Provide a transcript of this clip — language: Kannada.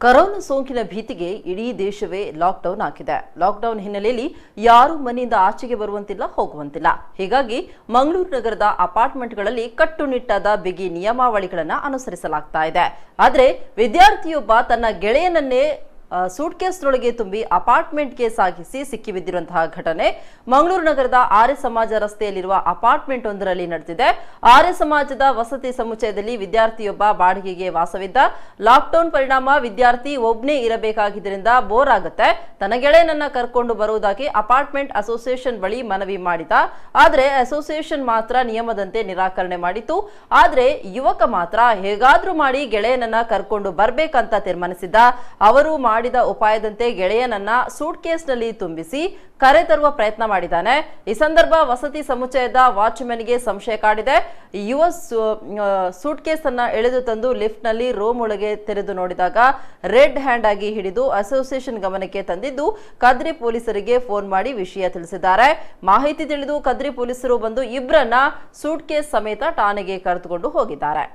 ಕರೋನಾ ಸೋಂಕಿನ ಭೀತಿಗೆ ಇಡೀ ದೇಶವೇ ಲಾಕ್ಡೌನ್ ಆಗಿದೆ. ಲಾಕ್ಡೌನ್ ಹಿನ್ನೆಲೆಯಲ್ಲಿ ಯಾರು ಮನೆಯಿಂದ ಆಚೆಗೆ ಬರುವಂತಿಲ್ಲ, ಹೋಗುವಂತಿಲ್ಲ. ಹೀಗಾಗಿ ಮಂಗಳೂರು ನಗರದ ಅಪಾರ್ಟ್ಮೆಂಟ್ಗಳಲ್ಲಿ ಕಟ್ಟುನಿಟ್ಟಾದ ಬಿಗಿ ನಿಯಮಾವಳಿಗಳನ್ನು ಅನುಸರಿಸಲಾಗ್ತಾ ಇದೆ. ಆದರೆ ವಿದ್ಯಾರ್ಥಿಯೊಬ್ಬ ತನ್ನ ಗೆಳೆಯನನ್ನೇ ಸೂಟ್ಕೇಸ್ನೊಳಗೆ ತುಂಬಿ ಅಪಾರ್ಟ್ಮೆಂಟ್ಗೆ ಸಾಗಿಸಿ ಸಿಕ್ಕಿಬಿದ್ದಿರುವಂತಹ ಘಟನೆ ಮಂಗಳೂರು ನಗರದ ಆರ್ಯ ಸಮಾಜ ರಸ್ತೆಯಲ್ಲಿರುವ ಅಪಾರ್ಟ್ಮೆಂಟ್ ಒಂದರಲ್ಲಿ ನಡೆದಿದೆ. ಆರ್ಯ ಸಮಾಜದ ವಸತಿ ಸಮುಚ್ಚಯದಲ್ಲಿ ವಿದ್ಯಾರ್ಥಿಯೊಬ್ಬ ಬಾಡಿಗೆಗೆ ವಾಸವಿದ್ದ. ಲಾಕ್ಡೌನ್ ಪರಿಣಾಮ ವಿದ್ಯಾರ್ಥಿ ಒಬ್ಬನೇ ಇರಬೇಕಾಗಿದ್ದರಿಂದ ಬೋರ್ ಆಗುತ್ತೆ. ತನ್ನ ಗೆಳೆಯನನ್ನ ಕರ್ಕೊಂಡು ಬರುವುದಾಗಿ ಅಪಾರ್ಟ್ಮೆಂಟ್ ಅಸೋಸಿಯೇಷನ್ ಬಳಿ ಮನವಿ ಮಾಡಿದ. ಆದರೆ ಅಸೋಸಿಯೇಷನ್ ಮಾತ್ರ ನಿಯಮದಂತೆ ನಿರಾಕರಣೆ ಮಾಡಿತು. ಆದರೆ ಯುವಕ ಮಾತ್ರ ಹೇಗಾದ್ರೂ ಮಾಡಿ ಗೆಳೆಯನನ್ನ ಕರ್ಕೊಂಡು ಬರ್ಬೇಕಂತ ತೀರ್ಮಾನಿಸಿದ್ದ. ಅವರು ಮಾಡಿದ ಉಪಾಯದಂತೆ ಗೆಳೆಯನನ್ನ ಸೂಟ್ಕೇಸ್ನಲ್ಲಿ ತುಂಬಿಸಿ ಕರೆತರುವ ಪ್ರಯತ್ನ ಮಾಡಿದ್ದಾನೆ. ಈ ಸಂದರ್ಭ ವಸತಿ ಸಮುಚ್ಚಯದ ವಾಚ್ಮೆನ್ಗೆ ಸಂಶಯ ಕಾಡಿದೆ. ಯುವ ಸೂಟ್ಕೇಸ್ ಅನ್ನ ಎಳೆದು ತಂದು ಲಿಫ್ಟ್ ನಲ್ಲಿ ರೂಮ್ ಒಳಗೆ ತೆರೆದು ನೋಡಿದಾಗ ರೆಡ್ ಹ್ಯಾಂಡ್ ಆಗಿ ಹಿಡಿದು ಅಸೋಸಿಯೇಷನ್ ಗಮನಕ್ಕೆ ತಂದಿದ್ದು ಕದ್ರಿ ಪೊಲೀಸರಿಗೆ ಫೋನ್ ಮಾಡಿ ವಿಷಯ ತಿಳಿಸಿದ್ದಾರೆ. ಮಾಹಿತಿ ತಿಳಿದು ಕದ್ರಿ ಪೊಲೀಸರು ಬಂದು ಇಬ್ಬರನ್ನ ಸೂಟ್ಕೇಸ್ ಸಮೇತ ಠಾಣೆಗೆ ಕರೆದುಕೊಂಡು ಹೋಗಿದ್ದಾರೆ.